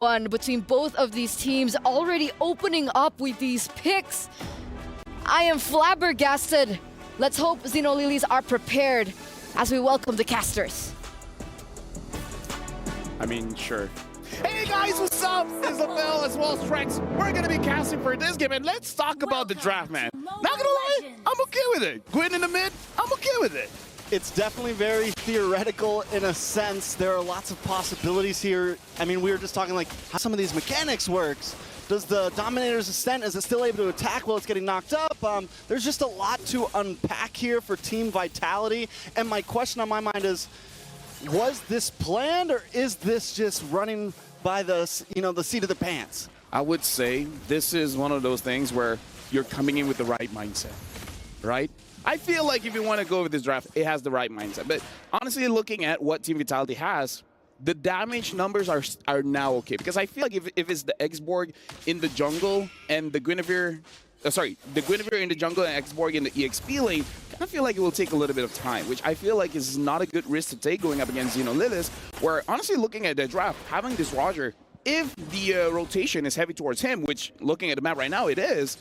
One between both of these teams already opening up with these picks. I am flabbergasted. Let's hope Zino Lilies are prepared as we welcome the casters. I mean, sure. Hey guys, what's up? This is Phil as well as Trex. We're gonna be casting for this game, and let's talk about the draft, man. Not gonna lie, I'm okay with it. Gwyn in the mid, I'm okay with it. It's definitely very theoretical in a sense. There are lots of possibilities here. I mean, we were just talking like how some of these mechanics works. Does the Dominator's Ascent, is it still able to attack while it's getting knocked up? There's just a lot to unpack here for Team Vitality. And my question on my mind is, was this planned or is this just running by the, the seat of the pants? I would say this is one of those things where you're coming in with the right mindset, right? I feel like if you want to go with this draft, it has the right mindset. But honestly, looking at what Team Vitality has, the damage numbers are now okay. Because I feel like if it's the Xborg in the jungle and the Guinevere, the Guinevere in the jungle and Xborg in the EXP lane, I feel like it will take a little bit of time, which I feel like is not a good risk to take going up against Zino Lilies, where honestly looking at the draft, having this Roger, if the rotation is heavy towards him, which looking at the map right now it is,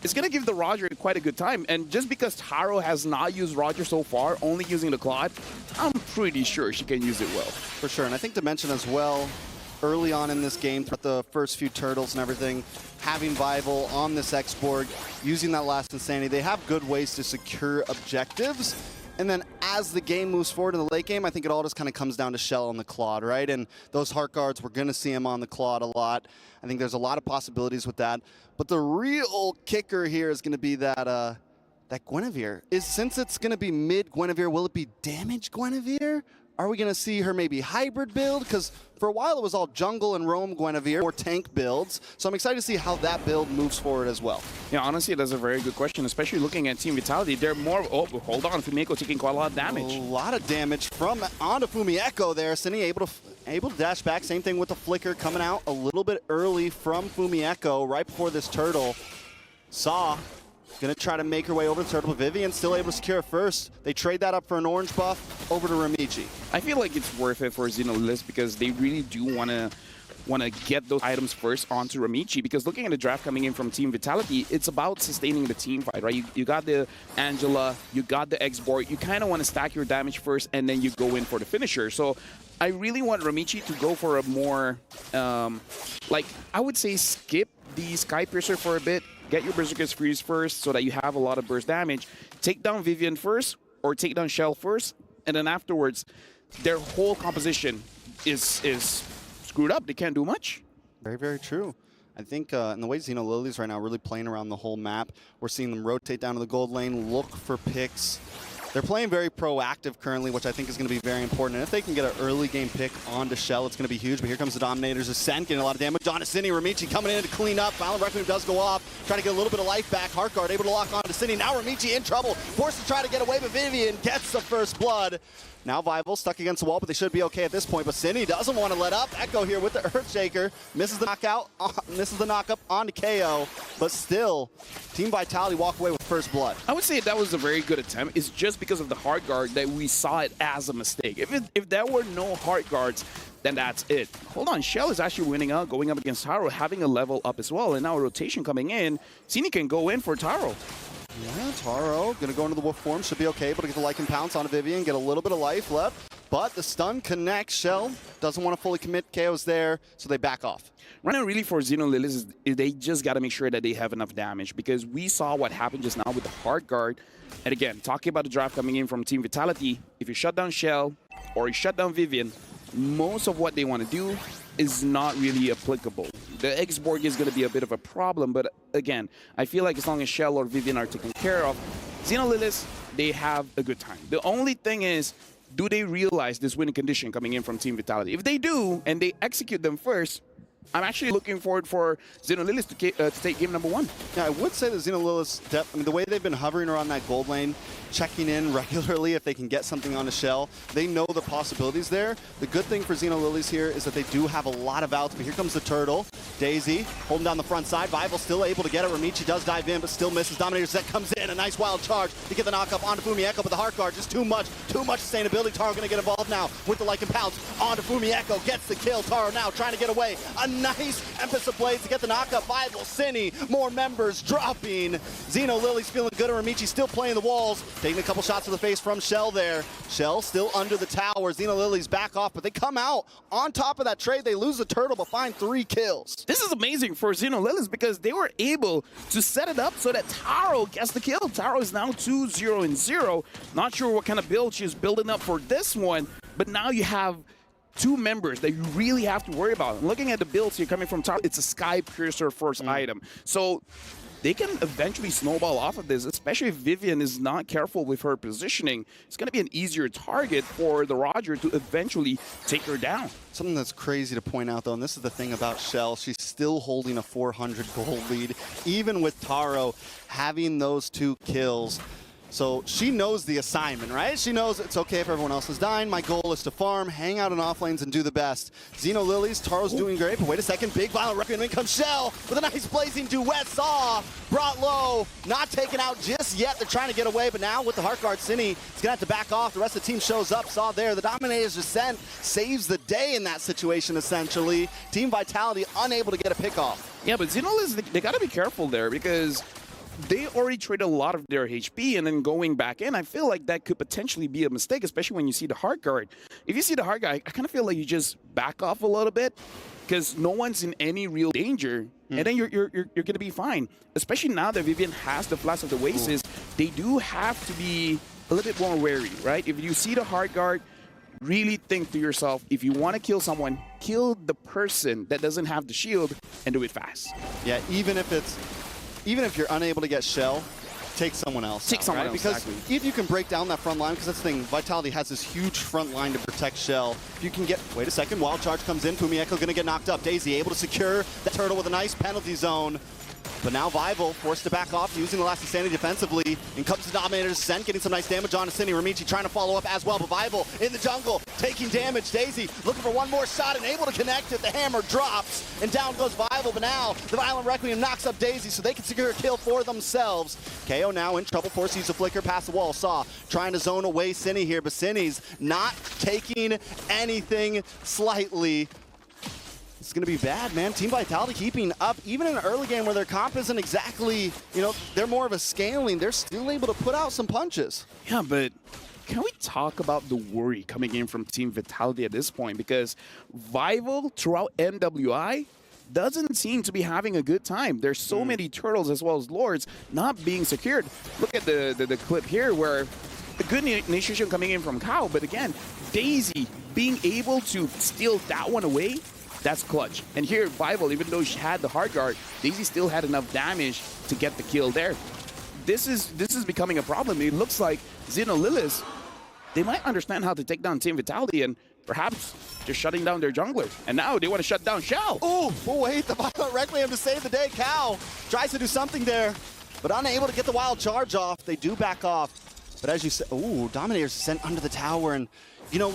it's going to give the Roger quite a good time. And just because Taro has not used Roger so far, only using the Claude, I'm pretty sure she can use it well. For sure, and I think to mention as well, early on in this game, throughout the first few turtles and everything, having Vival on this Xborg, using that last Insanity, they have good ways to secure objectives. And then as the game moves forward in the late game, I think it all just kind of comes down to Shell on the Claude, right? And those Heart Guards, we're going to see him on the Claude a lot. I think there's a lot of possibilities with that. But the real kicker here is going to be that that Guinevere. Since it's going to be mid Guinevere, will it be damage Guinevere? Are we going to see her maybe hybrid build? Because for a while it was all jungle and roam Guinevere, or tank builds. So I'm excited to see how that build moves forward as well. Yeah, honestly, that's a very good question, especially looking at Team Vitality. They're more, oh, hold on, Fumiko taking quite a lot of damage. A lot of damage from onto Fumieko there. Cine able to dash back. Same thing with the flicker coming out a little bit early from Fumieko right before this turtle. Saw gonna try to make her way over the turtle, but Vivian still able to secure it first. They trade that up for an orange buff over to Ramichi. I feel like it's worth it for Zino Lilies because they really do want to get those items first onto Ramichi, because looking at the draft coming in from Team Vitality, it's about sustaining the team fight, right? You got the Angela, you got the Xborg, you kind of want to stack your damage first and then you go in for the finisher. So I really want Ramichi to go for a more, like, I would say skip the Sky Piercer for a bit, get your Berserker's Freeze first so that you have a lot of burst damage, take down Vivian first or take down Shell first, and then afterwards their whole composition is screwed up. They can't do much. Very, very true. I think in the way Zino Lilies right now really playing around the whole map, we're seeing them rotate down to the gold lane, look for picks. They're playing very proactive currently, which I think is going to be very important. And if they can get an early game pick onto Shell, it's going to be huge. But here comes the Dominator's Ascent, getting a lot of damage. Donna Cine, Ramichi coming in to clean up. Violent Requiem does go off, trying to get a little bit of life back. Heartguard able to lock on to Cine. Now Ramichi in trouble, forced to try to get away, but Vivian gets the first blood. Now Vival stuck against the wall, but they should be okay at this point. But Cine doesn't want to let up. Echo here with the Earthshaker. Misses the knockout, misses the knockup onto KO. But still, Team Vitality walk away with first blood. I would say that was a very good attempt. It's just because of the Heart Guard that we saw it as a mistake. If there were no Heart Guards, then that's it. Hold on, Shell is actually winning out, going up against Taro, having a level up as well. And now a rotation coming in. Cine can go in for Taro. Yeah, Taro gonna go into the wolf form, should be okay, able to get the Lycan Pounce on Vivian, get a little bit of life left, but the stun connects. Shell doesn't want to fully commit, KO's there, so they back off. Right now, really for Zino Lilies, they just got to make sure that they have enough damage, because we saw what happened just now with the Heart Guard. And again, talking about the draft coming in from Team Vitality, if you shut down Shell or you shut down Vivian, most of what they want to do is not really applicable. The Xborg is going to be a bit of a problem, but again, I feel like as long as Shell or Vivian are taken care of, Zino Lilies, they have a good time. The only thing is, do they realize this winning condition coming in from Team Vitality? If they do, and they execute them first, I'm actually looking forward for Zino Lilies to take game number 1. Yeah, I would say that Zino Lilies, I mean, the way they've been hovering around that gold lane, checking in regularly if they can get something on a Shell, they know the possibilities there. The good thing for Zino Lilies here is that they do have a lot of outs, but here comes the turtle. Daisy holding down the front side. Vival still able to get it. Ramichi does dive in, but still misses. Dominator Set comes in. A nice wild charge to get the knockup onto Fumieko, but the Heart Guard just too much sustainability. Taro going to get involved now with the Lycan Pounce onto Fumieko. Gets the kill. Taro now trying to get away. nice Tempest of Blades to get the knockup. Viable, Cine, more members dropping. Zino Lilies feeling good, and Ramichi still playing the walls. Taking a couple shots to the face from Shell there. Shell still under the tower. Zino Lilies back off, but they come out on top of that trade. They lose the turtle, but find 3 kills. This is amazing for Zino Lilies because they were able to set it up so that Taro gets the kill. Taro is now 2-0-0. Not sure what kind of build she's building up for this one, but now you have 2 members that you really have to worry about. And looking at the builds here coming from Taro, it's a Sky Piercer first item. So they can eventually snowball off of this, especially if Vivian is not careful with her positioning. It's going to be an easier target for the Roger to eventually take her down. Something that's crazy to point out, though, and this is the thing about Shell, she's still holding a 400 gold lead, even with Taro having those 2 kills. So she knows the assignment, right? She knows it's okay if everyone else is dying. My goal is to farm, hang out in off lanes, and do the best. Zino Lilies, Taro's doing great, but wait a second. Big Violent Requiem, in comes Shell with a nice blazing duet. Saw, brought low, not taken out just yet. They're trying to get away, but now with the Heart Guard, Cine is going to have to back off. The rest of the team shows up. Saw there. The Dominator's Descent saves the day in that situation, essentially. Team Vitality unable to get a pick off. Yeah, but Zino Lilies, they got to be careful there because they already traded a lot of their HP, and then going back in, I feel like that could potentially be a mistake, especially when you see the Heart Guard. If you see the Heart Guard, I kind of feel like you just back off a little bit because no one's in any real danger, and then you're going to be fine. Especially now that Vivian has the Flash of the Oasis, they do have to be a little bit more wary, right? If you see the Heart Guard, really think to yourself, if you want to kill someone, kill the person that doesn't have the shield and do it fast. Yeah, even if you're unable to get Shell, take someone else. Take someone else, because exactly. if you can break down that front line, because that's the thing, Vitality has this huge front line to protect Shell. If you can get, wait a second, Wild Charge comes in, Fumieko gonna get knocked up. Daisy able to secure the turtle with a nice penalty zone. But now Vival forced to back off, using the last Insanity defensively. In comes the Dominator's Descent, getting some nice damage on Cine. Ramichi trying to follow up as well, but Vival in the jungle, taking damage. Daisy looking for one more shot and able to connect it. The hammer drops, and down goes Vival, but now the Violent Requiem knocks up Daisy so they can secure a kill for themselves. KO now in trouble, forced to use a flicker past the wall. Saw trying to zone away Cine here, but Cine's not taking anything slightly. It's going to be bad, man. Team Vitality keeping up. Even in an early game where their comp isn't exactly, they're more of a scaling, they're still able to put out some punches. Yeah, but can we talk about the worry coming in from Team Vitality at this point? Because Vival throughout MWI doesn't seem to be having a good time. There's so many turtles as well as lords not being secured. Look at the clip here where a good initiation coming in from Kao, but again, Daisy being able to steal that one away, that's clutch. And here, Vival, even though she had the Heart Guard, Daisy still had enough damage to get the kill there. This is becoming a problem. It looks like Zino Lilies, they might understand how to take down Team Vitality and perhaps just shutting down their jungler. And now they want to shut down Shell. Oh, wait, the Violent Requiem to save the day. Kao tries to do something there, but unable to get the Wild Charge off. They do back off. But as you said, Dominator's sent under the tower, and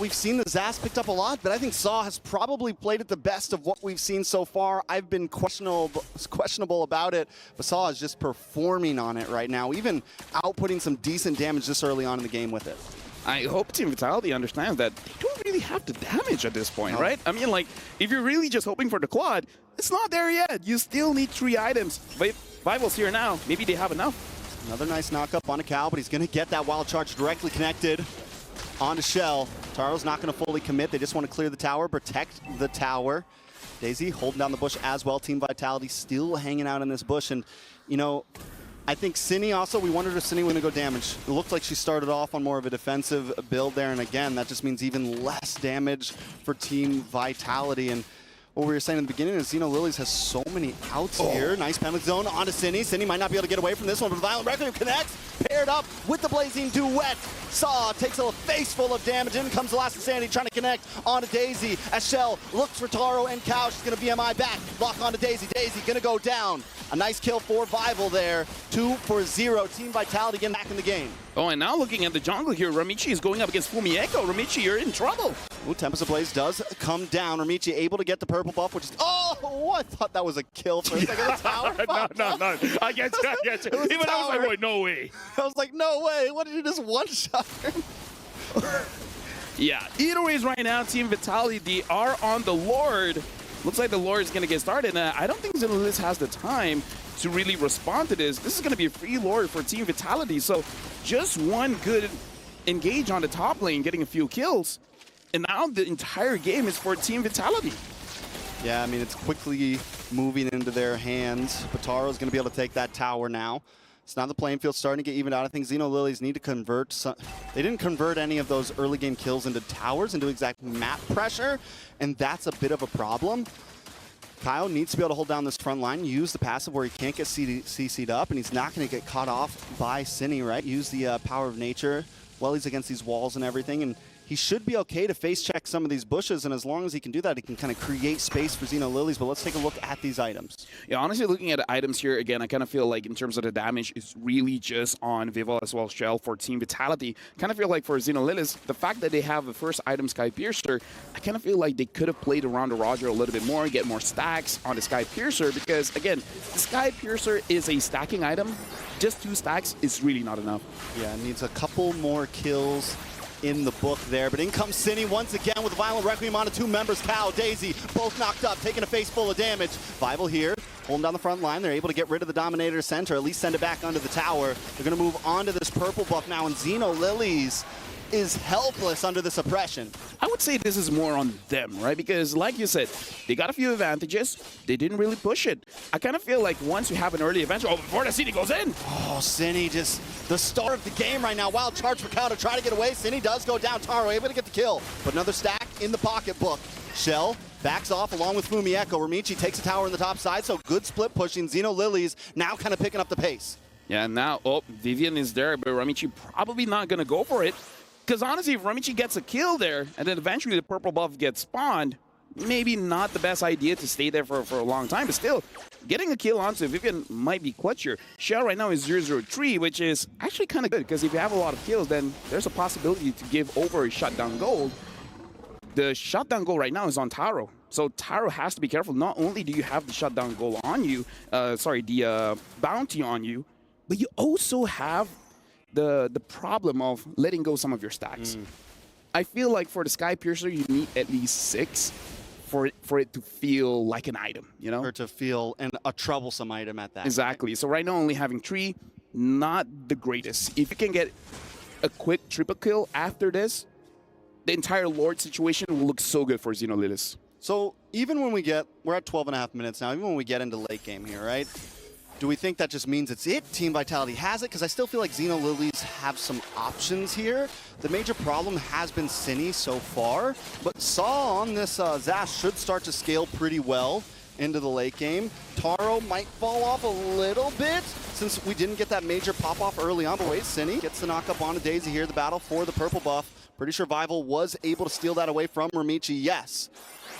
we've seen the Zas picked up a lot, but I think Saw has probably played it the best of what we've seen so far. I've been questionable about it, but Saw is just performing on it right now, even outputting some decent damage this early on in the game with it. I hope Team Vitality understands that they don't really have the damage at this point, right? I mean, like, if you're really just hoping for the Claude, it's not there yet. You still need 3 items. But Vival's here now. Maybe they have enough. Another nice knock-up on a Cal, but he's going to get that Wild Charge directly connected onto Shell. Taro's not going to fully commit. They just want to clear the tower, protect the tower. Daisy holding down the bush as well. Team Vitality still hanging out in this bush. And, I think Cine also, we wondered if Cine was going to go damage. It looked like she started off on more of a defensive build there. And again, that just means even less damage for Team Vitality. And what we were saying in the beginning is Zino Lilies has so many outs here. Nice penalty zone onto Cine. Cine might not be able to get away from this one, but Violent Requiem connects, paired up with the Blazing Duet. Saw takes a face full of damage. In comes the last Insanity trying to connect onto Daisy as Shell looks for Taro and Kao. She's going to BMI back. Lock onto Daisy. Daisy going to go down. A nice kill for Vival there. 2-0. Team Vitality getting back in the game. Oh, and now looking at the jungle here, Ramichi is going up against Fumieko. Ramichi, you're in trouble. Ooh, Tempest of Blaze does come down. Ramichi able to get the purple buff, which is... Oh, I thought that was a kill for a second. The tower no. I get you. Even I was like, wait, no way. I was like, no way. What did you just one-shot? Yeah, either ways right now, Team Vitality, they are on the Lord. Looks like the Lord is going to get started. And I don't think Zino Lilies has the time to really respond to this. This is going to be a free Lord for Team Vitality. So just one good engage on the top lane, getting a few kills. And now the entire game is for Team Vitality. Yeah, I mean, it's quickly moving into their hands. Pataro's going to be able to take that tower now. So now the playing field's starting to get evened out. I think Zino Lilies need to convert some. They didn't convert any of those early game kills into towers, into exact map pressure, and that's a bit of a problem. Kyle needs to be able to hold down this front line, use the passive where he can't get CC'd up, and he's not going to get caught off by Cine, right? Use the power of nature while he's against these walls and everything, and he should be okay to face check some of these bushes, and as long as he can do that, he can kind of create space for Zino Lilies. But let's take a look at these items. Yeah, honestly, looking at the items here, again, I kind of feel like in terms of the damage, it's really just on Vivo as well as Shell for Team Vitality. Kind of feel like for Zino Lilies, the fact that they have the first item, Sky Piercer, I kind of feel like they could have played around the Roger a little bit more, get more stacks on the Sky Piercer, because, again, the Sky Piercer is a stacking item. Just 2 stacks is really not enough. Yeah, it needs a couple more kills in the book there, but in comes Cine once again with a Violent Requiem on 2 members. Cal, Daisy, both knocked up, taking a face full of damage. Vival here, holding down the front line. They're able to get rid of the Dominator center, at least send it back under the tower. They're going to move on to this purple buff now, and Zino Lilies is helpless under the suppression. I would say this is more on them, right? Because like you said, they got a few advantages. They didn't really push it. I kind of feel like once you have an early advantage, before the Cine goes in. Oh, Cine just the star of the game right now. Wild charge for Cal to try to get away. Cine does go down. Taro able to get the kill. But another stack in the pocketbook. Shell backs off along with Fumieko. Ramichi takes a tower in the top side, so good split pushing. Zino Lilies now kind of picking up the pace. Yeah, now, Vivian is there, but Ramichi probably not going to go for it. Because honestly, if Ramichi gets a kill there, and then eventually the purple buff gets spawned, maybe not the best idea to stay there for a long time. But still, getting a kill onto Vivian might be clutch here. Shell right now is 0-0-3, which is actually kind of good. Because if you have a lot of kills, then there's a possibility to give over a shutdown gold. The shutdown goal right now is on Taro. So Taro has to be careful. Not only do you have the shutdown goal on you, the bounty on you, but you also have the problem of letting go some of your stacks. I feel like for the Sky Piercer, you need at least 6 for it to feel like an item, you know? Or to feel a troublesome item at that. Exactly. So right now, only having 3, not the greatest. If you can get a quick triple kill after this, the entire Lord situation will look so good for Zino Lilies. So even when we're at 12.5 minutes now, even when we get into late game here, right? Do we think that just means it's it? Team Vitality has it? Because I still feel like Zino Lilies have some options here. The major problem has been Cine so far, but Saw on this Zash should start to scale pretty well into the late game. Taro might fall off a little bit since we didn't get that major pop-off early on, but wait, Cine gets the knock-up onto Daisy here, the battle for the purple buff. Pretty sure Vival was able to steal that away from Ramichi, yes.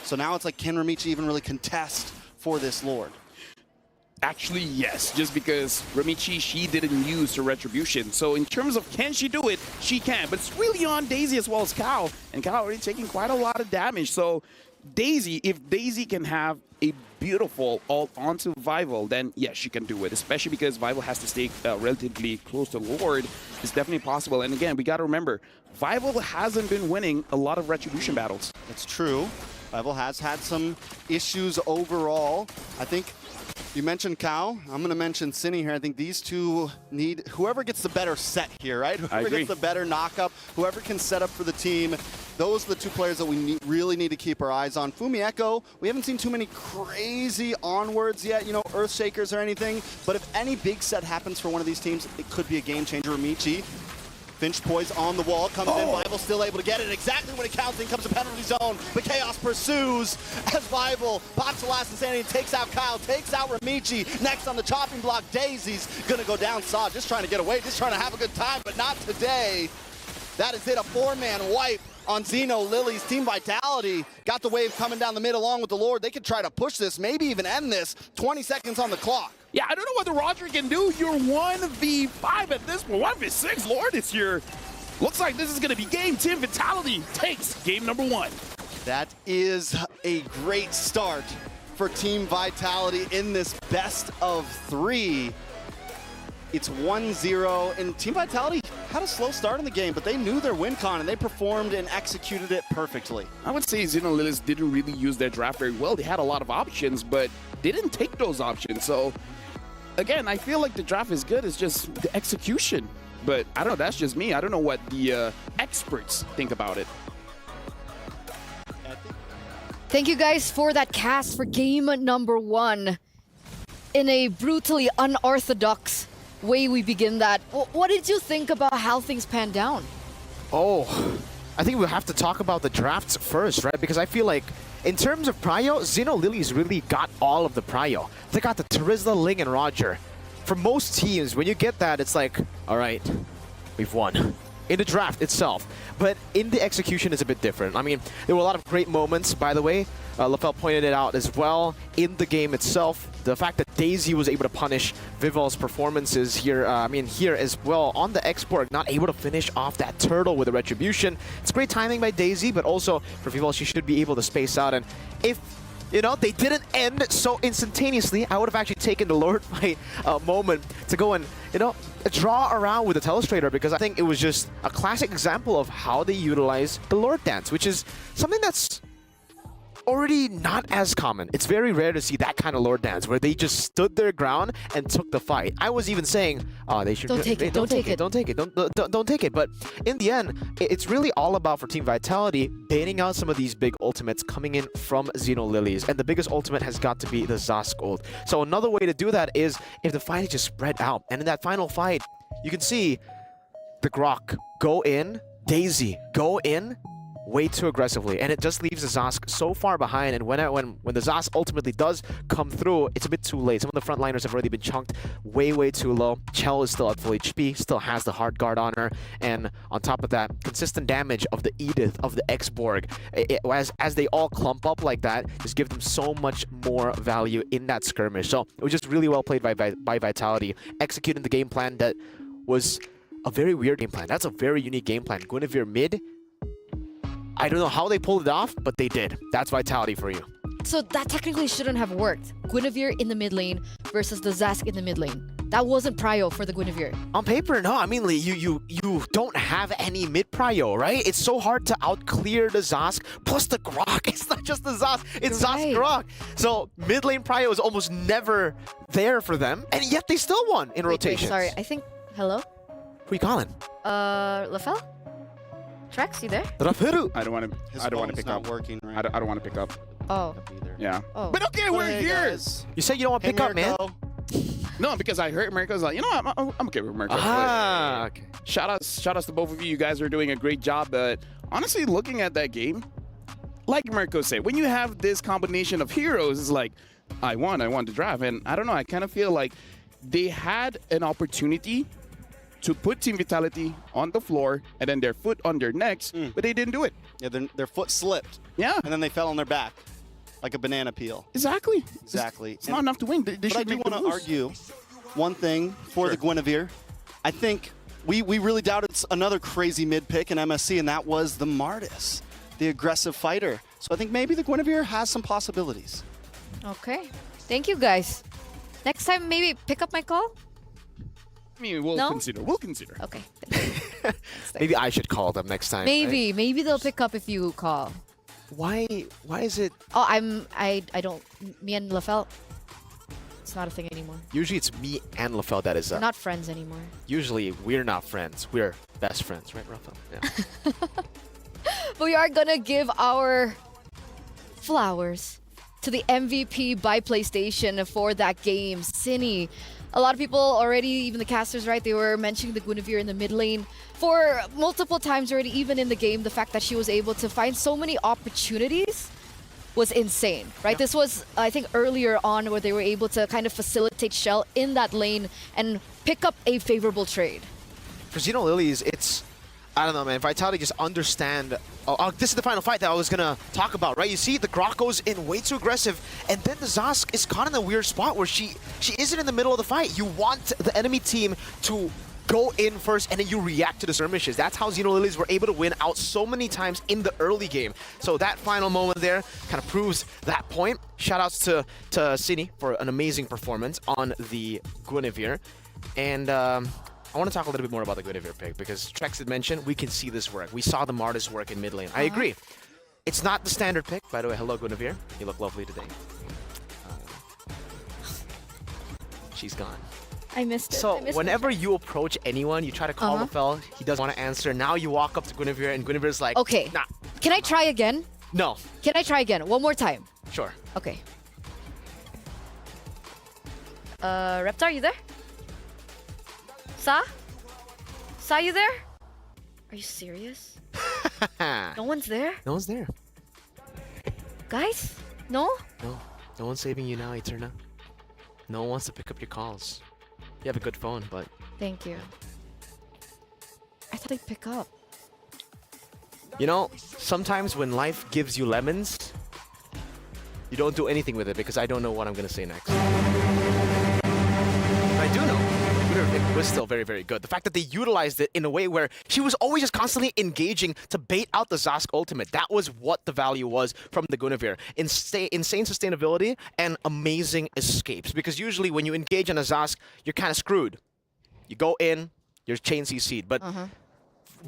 So now it's like, can Ramichi even really contest for this Lord? Actually, yes, just because Ramichi, she didn't use her retribution. So in terms of can she do it, she can. But it's really on Daisy as well as Cal. And Cal already taking quite a lot of damage. So Daisy, if Daisy can have a beautiful ult onto Vival, then yes, she can do it. Especially because Vival has to stay relatively close to Lord. It's definitely possible. And again, we got to remember, Vival hasn't been winning a lot of retribution battles. That's true. Vival has had some issues overall. I think you mentioned Cal. I'm going to mention Cine here. I think these two need whoever gets the better set here, right? Whoever gets the better knockup, whoever can set up for the team. Those are the 2 players that we really need to keep our eyes on. Fumieko, we haven't seen too many crazy onwards yet, you know, Earthshakers or anything. But if any big set happens for one of these teams, it could be a game changer. Ramichi. Finch poise on the wall, comes in, Vival still able to get it exactly when it counts in, comes to penalty zone, but Chaos pursues as Vival pops the last insanity and takes out Kyle, takes out Ramichi. Next on the chopping block, Daisy's gonna go down Saw, just trying to get away, just trying to have a good time, but not today. That is it, a 4-man wipe on Zino Lilies. Team Vitality got the wave coming down the mid along with the Lord. They could try to push this, maybe even end this. 20 seconds on the clock. Yeah, I don't know what the Roger can do. You're 1v5 at this point. 1v6, Lord, it's your... Looks like this is going to be game. Team Vitality takes game number 1. That is a great start for Team Vitality in this best of 3. It's 1-0, and Team Vitality had a slow start in the game, but they knew their win con, and they performed and executed it perfectly. I would say Zino Lilies didn't really use their draft very well. They had a lot of options, but they didn't take those options. So, again, I feel like the draft is good. It's just the execution. But I don't know. That's just me. I don't know what the experts think about it. Thank you guys for that cast for game number 1. In a brutally unorthodox way we begin that. What did you think about how things panned down? Oh, I think we'll have to talk about the drafts first, right? Because I feel like in terms of prio, Zino Lilies really got all of the prio. They got the Terizla, Ling, and Roger. For most teams, when you get that, it's like, all right, we've won. In the draft itself. But in the execution, it's a bit different. I mean, there were a lot of great moments, by the way. Lafel pointed it out as well. In the game itself, the fact that Daisy was able to punish Vival's performances here, here as well on the Esports, not able to finish off that turtle with a retribution. It's great timing by Daisy, but also for Vival, she should be able to space out. And if they didn't end so instantaneously, I would have actually taken the Lord fight moment to go and, draw around with the Telestrator, because I think it was just a classic example of how they utilize the Lord Dance, which is something that's already not as common. It's very rare to see that kind of Lord Dance where they just stood their ground and took the fight. I was even saying, they should don't take it. Don't take it. But in the end, it's really all about, for Team Vitality, baiting out some of these big ultimates coming in from Zino Lilies. And the biggest ultimate has got to be the Zask ult. So another way to do that is if the fight is just spread out. And in that final fight, you can see the Grok go in, Daisy go in, way too aggressively, and it just leaves the Zask so far behind. And when the Zask ultimately does come through, it's a bit too late. Some of the frontliners have already been chunked way too low. Chell is still at full HP, still has the hard guard on her, and on top of that, consistent damage of the Edith, of the X-Borg, as they all clump up like that, just give them so much more value in that skirmish. So it was just really well played by Vitality, executing the game plan that was a very weird game plan. That's a very unique game plan. Guinevere mid, I don't know how they pulled it off, but they did. That's Vitality for you. So that technically shouldn't have worked. Guinevere in the mid lane versus the Zask in the mid lane. That wasn't prio for the Guinevere. On paper, no. I mean, Lee, you don't have any mid prio, right? It's so hard to outclear the Zask plus the Grok. It's not just the Zask, it's Zask Grok. So mid lane prio is almost never there for them, and yet they still won in rotations. Sorry, I think. Hello? Who you calling? Lafel? Trex, you there? Rafiru. I don't want to pick up. Working, right? I don't want to pick up. Oh. Yeah. Oh. But okay, we're here. Guys. You said you don't want to pick up, man? No, because I heard America's like, I'm okay with America. Okay. Shout outs to both of you. You guys are doing a great job. But honestly, looking at that game, like Mirko said, when you have this combination of heroes, it's like, I won the draft. And I don't know, I kind of feel like they had an opportunity to put Team Vitality on the floor and then their foot on their necks, but they didn't do it. Yeah, their foot slipped. Yeah. And then they fell on their back like a banana peel. Exactly. Exactly. It's not enough to win. They but I should do make the want to moves. argue one thing for the Guinevere. I think we really doubted another crazy mid pick in MSC, and that was the Martis, the aggressive fighter. So I think maybe the Guinevere has some possibilities. Okay. Thank you, guys. Next time, maybe pick up my call? I mean, we'll No? consider. We'll consider. Okay. Maybe I should call them next time. Maybe. Maybe they'll pick up if you call. Right? Why is it? Oh, I don't. Me and Lafel, it's not a thing anymore. Usually it's me and Lafel that is We're not friends anymore. Usually we're not friends. We're best friends, right, Rafael? Yeah. But we are gonna give our flowers to the MVP by PlayStation for that game, Cine. A lot of people already, even the casters, right, they were mentioning the Guinevere in the mid lane for multiple times already, even in the game. The fact that she was able to find so many opportunities was insane, right? This was, I think, earlier on where they were able to kind of facilitate Shell in that lane and pick up a favorable trade. For Zino Lilies, it's, I don't know, man. Vitality just understand. This is the final fight that I was going to talk about, right? You see the Grok goes in way too aggressive, and then the Zask is caught in a weird spot where she isn't in the middle of the fight. You want the enemy team to go in first, and then you react to the skirmishes. That's how Zino Lilies were able to win out so many times in the early game. So that final moment there kind of proves that point. Shoutouts to Cine for an amazing performance on the Guinevere. And I want to talk a little bit more about the Guinevere pick because Trex had mentioned we can see this work. We saw the Martis work in mid lane. I agree. It's not the standard pick. By the way, hello, Guinevere. You look lovely today. She's gone. I missed it. So whenever you approach anyone, you try to call Lafell, he doesn't want to answer. Now you walk up to Guinevere and Guinevere's like, Okay. nah. Can I try again? No. Can I try again? One more time. Sure. Okay. Reptar, you there? Sa? Sa, you there? Are you serious? No one's there? No one's there. Guys? No? No. No one's saving you now, Eterna. No one wants to pick up your calls. You have a good phone, but... Thank you. I thought they'd pick up. You know, sometimes when life gives you lemons, you don't do anything with it because I don't know what I'm going to say next. But I do know. It was still very, very good. The fact that they utilized it in a way where she was always just constantly engaging to bait out the Zask ultimate. That was what the value was from the Guinevere. Insane sustainability and amazing escapes. Because usually when you engage on a Zask, you're kind of screwed. You go in, you're chain CC'd. But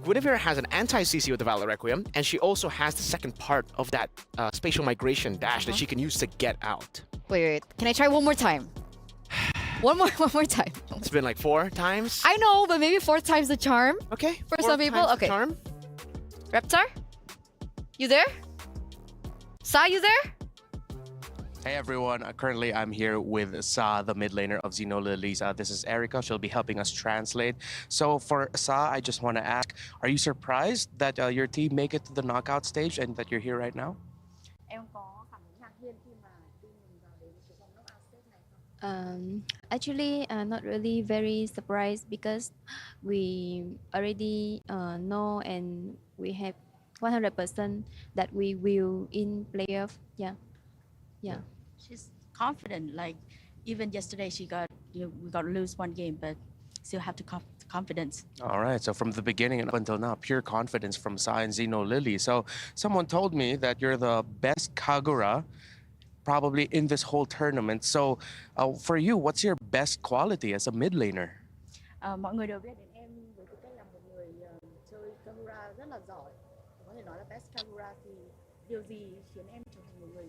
Guinevere has an anti-CC with the Valor Requiem, and she also has the second part of that spatial migration dash that she can use to get out. Wait. Can I try one more time? One more time. It's been like 4 times. I know, but maybe 4 times the charm. Okay. For 4 some people, times the okay. Charm. Reptar? You there? Sa, you there? Hey everyone, currently I'm here with Sa, the mid laner of Zino Lilies. This is Erica, she'll be helping us translate. So for Sa, I just want to ask, are you surprised that your team make it to the knockout stage and that you're here right now? Em có cảm thấy ngạc nhiên khi mà team mình vào đến cái vòng knockout stage này không? Actually, not really very surprised because we already know and we have 100% that we will in playoff. Yeah. She's confident. Like even yesterday, we got to lose 1 game, but still have to confidence. All right, so from the beginning and up until now, pure confidence from Sa and Zino Lily. So someone told me that you're the best Kagura probably in this whole tournament. So for you, what's your best quality as a mid laner? Mọi người đều biết đến em với tư cách là một người chơi Kagura rất là giỏi. Có thể nói là best Kagura thì điều gì khiến em trở thành một người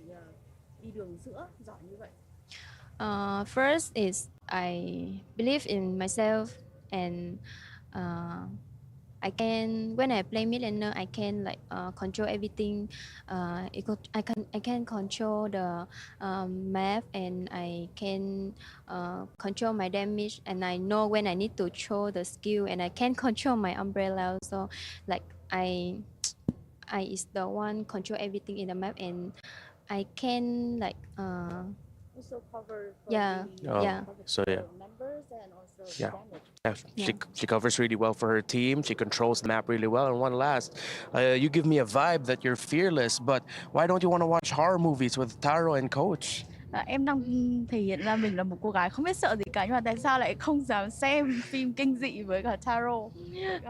đi đường giữa giỏi như vậy? First is I believe in myself and when I play mid laner, I can like control everything. I can control the map and I can control my damage and I know when I need to throw the skill and I can control my umbrella. So like I is the one control everything in the map and I can like Also cover for yeah. So yeah. members and also Yeah. damage. She covers really well for her team. She controls the map really well. And one last, you give me a vibe that you're fearless, but why don't you want to watch horror movies with Taro and Coach? Em đang thể hiện ra mình là một cô gái không biết sợ gì cả, nhưng mà tại sao lại không dám xem phim kinh dị với cả Taro?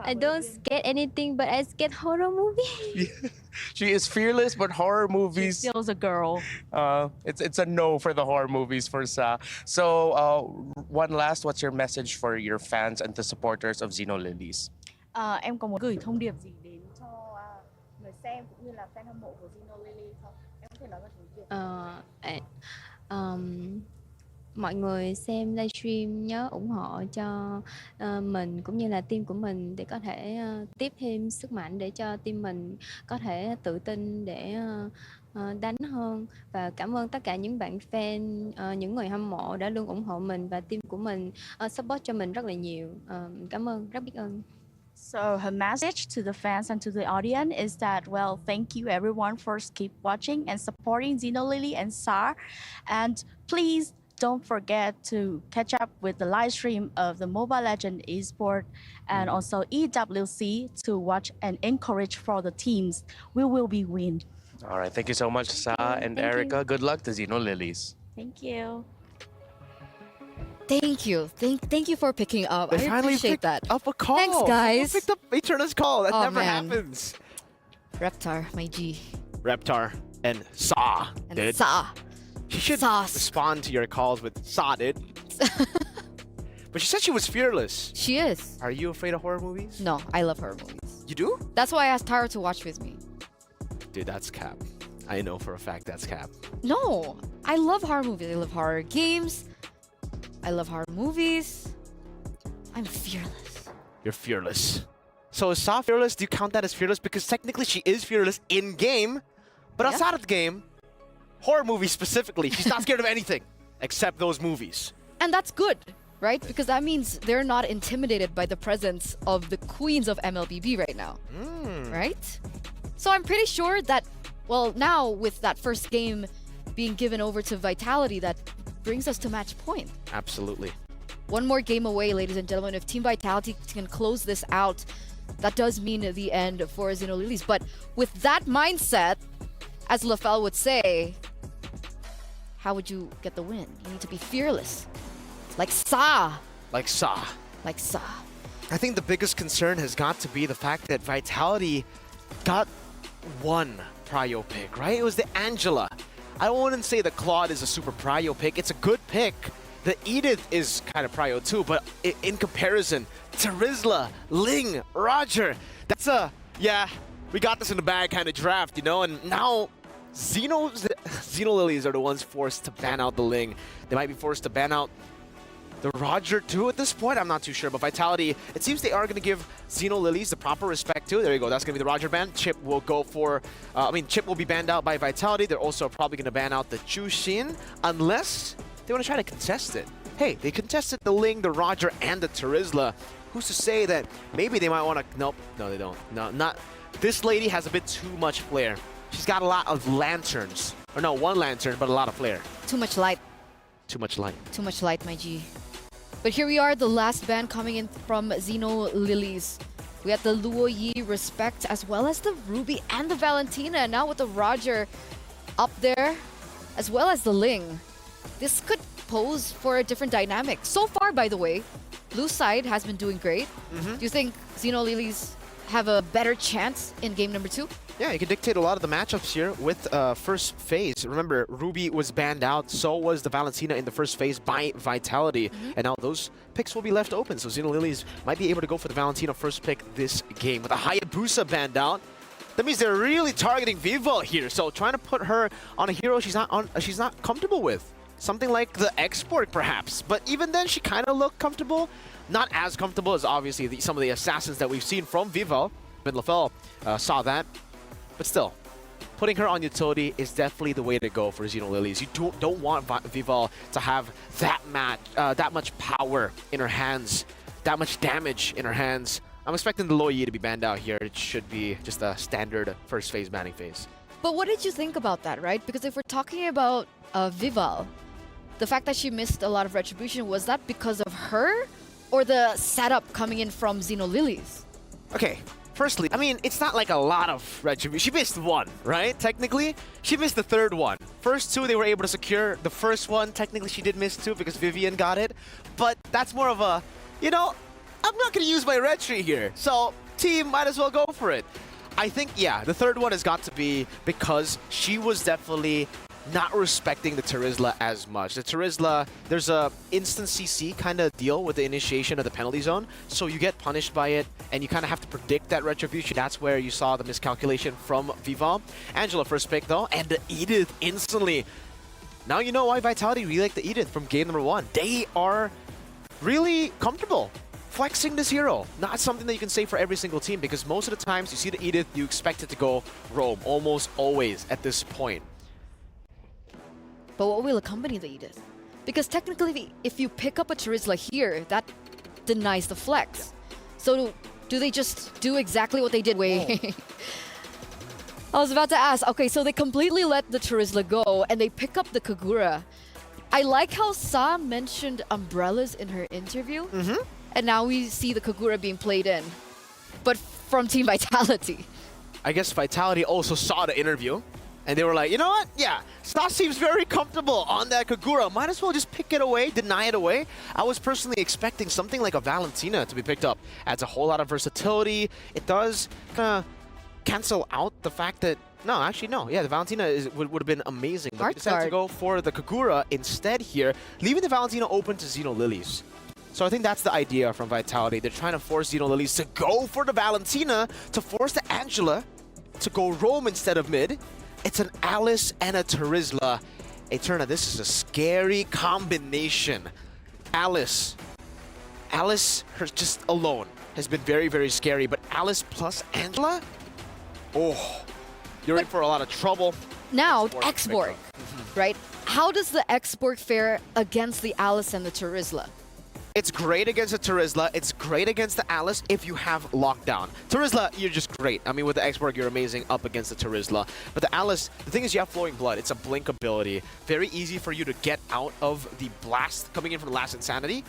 I don't scared anything, but I scared horror movie. She is fearless, but horror movies. She still is a girl. It's a no for the horror movies for Sa. So one last, what's your message for your fans and the supporters of Zino Lilies? Em có muốn gửi thông điệp gì đến cho người xem cũng như là fan hâm mộ của Zino Lilies không? Em có thể nói bằng tiếng Việt. Mọi người xem livestream nhớ ủng hộ cho mình cũng như là team của mình để có thể tiếp thêm sức mạnh để cho team mình có thể tự tin để đánh hơn, và cảm ơn tất cả những bạn fan, những người hâm mộ đã luôn ủng hộ mình và team của mình support cho mình rất là nhiều. Cảm ơn, rất biết ơn. So her message to the fans and to the audience is that, well, thank you everyone for keep watching and supporting Zino Lily and Sa, and please don't forget to catch up with the live stream of the Mobile Legends Esports and also EWC to watch and encourage for the teams. We will be win. All right, thank you so much, Sa and Thank Erica. you. Good luck to Zino Lilies. Thank you. Thank you. Thank you for picking up. They I finally appreciate picked that. up a call. Thanks, guys. They picked up Eterna's call. That Oh, never man. happens. Reptar, my G. Reptar and Sa And did. Sa. She should Sauce. respond to your calls with Sa did. But she said she was fearless. She is. Are you afraid of horror movies? No, I love horror movies. You do? That's why I asked Tara to watch with me. Dude, that's cap. I know for a fact that's cap. No, I love horror movies. I love horror games. I love horror movies. I'm fearless. You're fearless. So is Sa fearless? Do you count that as fearless? Because technically she is fearless in game, but Yeah. outside of the game, horror movies specifically, she's not scared of anything except those movies. And that's good, right? Because that means they're not intimidated by the presence of the queens of MLBB right now, right? So I'm pretty sure that, well, now with that first game being given over to Vitality, that brings us to match point. Absolutely. One more game away, ladies and gentlemen. If Team Vitality can close this out, that does mean the end for Zino Lilies. But with that mindset, as LaFell would say, how would you get the win? You need to be fearless. Like Sa. Like Sa. Like Sa. I think the biggest concern has got to be the fact that Vitality got one prio pick, right? It was the Angela. I wouldn't say the Claude is a super prio pick. It's a good pick. The Edith is kind of prio too, but in comparison, Terizla, Ling, Roger, that's a, yeah, we got this in the bag kind of draft, you know? And now Zino Lilies are the ones forced to ban out the Ling. They might be forced to ban out the Roger too at this point. I'm not too sure, but Vitality, it seems they are going to give Zino Lilies the proper respect too. There you go. That's going to be the Roger ban. Chip will go for, Chip will be banned out by Vitality. They're also probably going to ban out the Chushin unless they want to try to contest it. Hey, they contested the Ling, the Roger, and the Terizla. Who's to say that maybe they might want to, nope, no they don't. No, not, this lady has a bit too much flair. She's got a lot of lanterns. Or no, one lantern, but a lot of flair. Too much light. Too much light. Too much light, my G. But here we are, the last ban coming in from Zino Lilies. We have the Luo Yi Respect, as well as the Ruby and the Valentina. And now with the Roger up there, as well as the Ling. This could pose for a different dynamic. So far, by the way, blue side has been doing great. Do you think Zino Lilies have a better chance in game number 2? Yeah, you can dictate a lot of the matchups here with first phase. Remember, Ruby was banned out, so was the Valentina in the first phase by Vitality. And now those picks will be left open, so Zino Lilies might be able to go for the Valentina first pick this game. With a Hayabusa banned out, that means they're really targeting Vivo here. So trying to put her on a hero she's not comfortable with. Something like the Export, perhaps. But even then, she kind of looked comfortable. Not as comfortable as, obviously, some of the assassins that we've seen from Vivo. Ben LaFell saw that. But still, putting her on utility is definitely the way to go for Zino Lilies. You don't want Vival to have that much power in her hands, that much damage in her hands. I'm expecting the Luo Yi to be banned out here. It should be just a standard first phase banning phase. But what did you think about that, right? Because if we're talking about Vival, the fact that she missed a lot of retribution, was that because of her or the setup coming in from Zino Lilies? Okay. Firstly, I mean, it's not like a lot of retribution. She missed one, right? Technically, she missed the third one. First two, they were able to secure. The first one, technically, she did miss two because Vivian got it. But that's more of a, you know, I'm not going to use my retri here. So, team, might as well go for it. I think, yeah, the third one has got to be because she was definitely not respecting the Terizla as much. The Terizla, there's a instant CC kind of deal with the initiation of the penalty zone, so you get punished by it, and you kind of have to predict that retribution. That's where you saw the miscalculation from Vival. Angela first pick though, and the Edith instantly. Now you know why Vitality really like the Edith from game number 1. They are really comfortable flexing this hero. Not something that you can say for every single team, because most of the times you see the Edith, you expect it to go roam, almost always at this point. But what will accompany the Edith? Because technically, if you pick up a Terizla here, that denies the flex. So do they just do exactly what they did? Wait. I was about to ask. Okay, so they completely let the Terizla go, and they pick up the Kagura. I like how Sa mentioned umbrellas in her interview. And now we see the Kagura being played in. But from Team Vitality. I guess Vitality also saw the interview. And they were like, you know what? Yeah, Sa seems very comfortable on that Kagura. Might as well just pick it away, deny it away. I was personally expecting something like a Valentina to be picked up. Adds a whole lot of versatility. It does kind of cancel out the fact that... No, actually, no. Yeah, the Valentina would have been amazing. But they decided to go for the Kagura instead here, leaving the Valentina open to Zino Lilies. So I think that's the idea from Vitality. They're trying to force Zino Lilies to go for the Valentina, to force the Angela to go roam instead of mid. It's an Alice and a Terizla. Eterna, this is a scary combination. Alice, her just alone has been very, very scary, but Alice plus Angela? Oh, you're in for a lot of trouble. Now, Xborg, right? How does the Xborg fare against the Alice and the Terizla? It's great against the Terizla. It's great against the Alice if you have lockdown. Terizla, you're just great. I mean, with the Xborg, you're amazing up against the Terizla. But the Alice, the thing is you have Flowing Blood. It's a blink ability. Very easy for you to get out of the blast coming in from the last Insanity.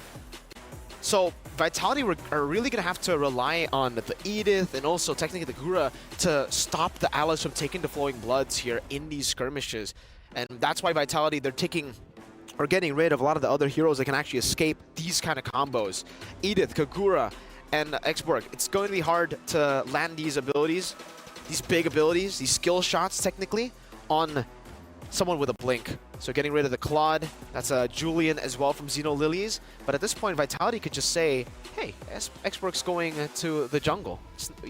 So Vitality are really going to have to rely on the Edith and also technically the Gura to stop the Alice from taking the Flowing Bloods here in these skirmishes. And that's why Vitality, they're taking or getting rid of a lot of the other heroes that can actually escape these kind of combos. Edith, Kagura, and Xborg. It's going to be hard to land these abilities, these big abilities, these skill shots technically, on someone with a blink. So getting rid of the Claude, that's a Julian as well from Zino Lilies. But at this point, Vitality could just say, hey, Xborg's going to the jungle.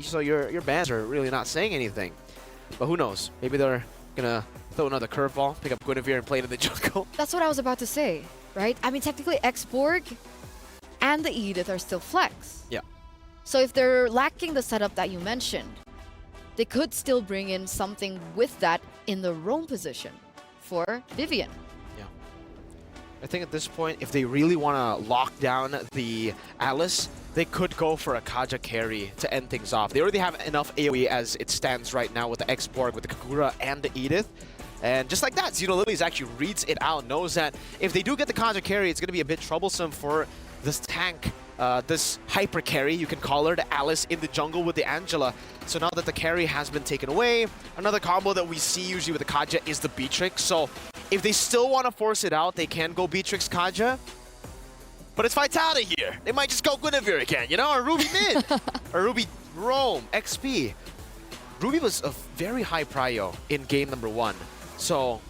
So your bans are really not saying anything. But who knows? Maybe they're gonna throw another curveball, pick up Guinevere and play it in the jungle. That's what I was about to say, right? I mean, technically, Xborg and the Edith are still flex. Yeah. So if they're lacking the setup that you mentioned, they could still bring in something with that in the roam position for Vivian. Yeah. I think at this point, if they really want to lock down the Alice, they could go for a Kaja carry to end things off. They already have enough AoE as it stands right now with the Xborg, with the Kagura, and the Edith. And just like that, Zino Lilies actually reads it out, knows that if they do get the Kaja carry, it's going to be a bit troublesome for this tank, this hyper carry, you can call her, the Alice in the jungle with the Angela. So now that the carry has been taken away, another combo that we see usually with the Kaja is the Beatrix. So if they still want to force it out, they can go Beatrix Kaja. But it's Vitality here. They might just go Guinevere again, you know, or Ruby mid, or Ruby roam, XP. Ruby was a very high prio in game number 1. So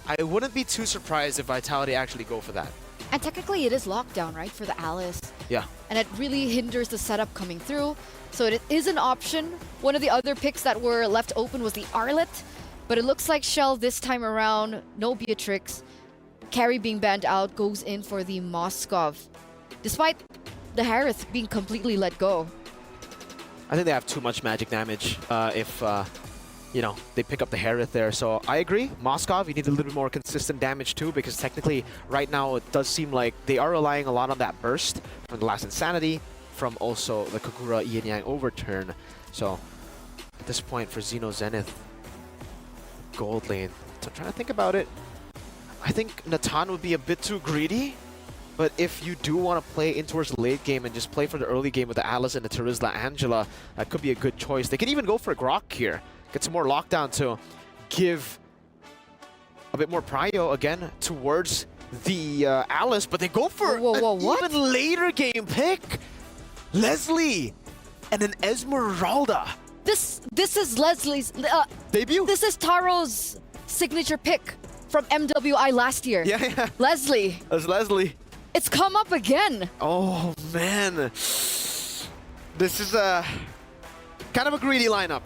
I wouldn't be too surprised if Vitality actually go for that. And technically, it is lockdown, right, for the Alice. Yeah. And it really hinders the setup coming through. So it is an option. One of the other picks that were left open was the Arlet. But it looks like Shell this time around, no Beatrix. Carry being banned out, goes in for the Moskov. Despite the Harith being completely let go. I think they have too much magic damage if, you know, they pick up the Harith there. So I agree. Moskov, you need a little bit more consistent damage too, because technically right now it does seem like they are relying a lot on that burst from the last Insanity, from also the Kagura Yin Yang overturn. So at this point for Zeno Zenith, gold lane. So I'm trying to think about it. I think Natan would be a bit too greedy. But if you do want to play in towards the late game and just play for the early game with the Alice and the Terizla Angela, that could be a good choice. They could even go for a Grok here. Get some more lockdown to give a bit more prio again towards the Alice, but they go for an even later game pick. Leslie and an Esmeralda. This is Leslie's debut. This is Taro's signature pick from MWI last year. Yeah. Leslie. That's Leslie. It's come up again. Oh man, this is a kind of a greedy lineup,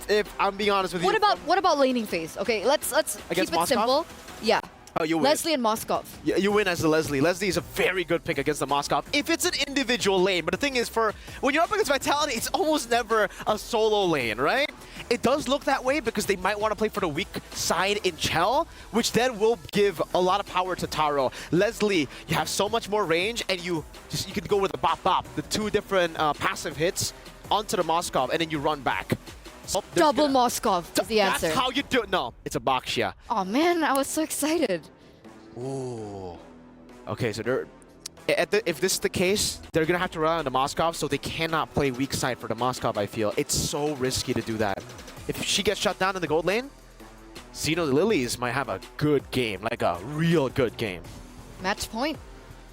if I'm being honest with you. What about laning phase? Okay, let's keep it Moskov? simple. Yeah. Oh, you win. Leslie and Moskov. Yeah, you win as the Leslie. Leslie is a very good pick against the Moskov if it's an individual lane. But the thing is, when you're up against Vitality, it's almost never a solo lane, right? It does look that way because they might want to play for the weak side in Chell, which then will give a lot of power to Taro. Leslie, you have so much more range, and you can go with the bop bop, the 2 different passive hits onto the Moskov, and then you run back. So Double Moskov is the answer. That's how you do it. No, it's a Bakshia. Oh man, I was so excited. Ooh. Okay, so if this is the case, they're going to have to rely on the Moskov, so they cannot play weak side for the Moskov, I feel. It's so risky to do that. If she gets shut down in the gold lane, Zino Lilies might have a good game, like a real good game. Match point.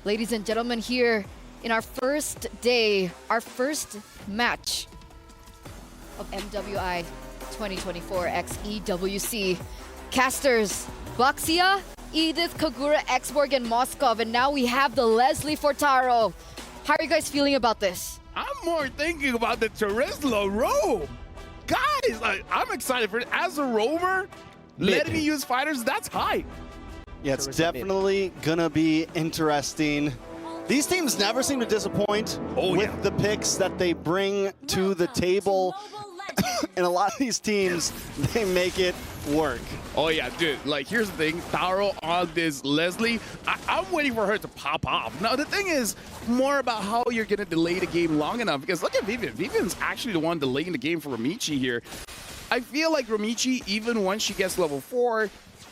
Ladies and gentlemen, here in our first day, our first match of MWI 2024 x EWC. Casters, Baxia, Edith, Kagura, Xborg, and Moskov. And now we have the Leslie for Taro. How are you guys feeling about this? I'm more thinking about the Terizla roam. Guys, I'm excited for it. As a roamer, letting me use fighters, that's hype. Yeah, it's definitely going to be interesting. These teams never seem to disappoint with the picks that they bring to the table. And a lot of these teams, they make it work. Oh yeah, dude, like here's the thing, Taro on this Leslie, I'm waiting for her to pop off. Now the thing is more about how you're gonna delay the game long enough, because look at Vivian. Vivian's actually the one delaying the game for Ramichi here. I feel like Ramichi, even once she gets level 4,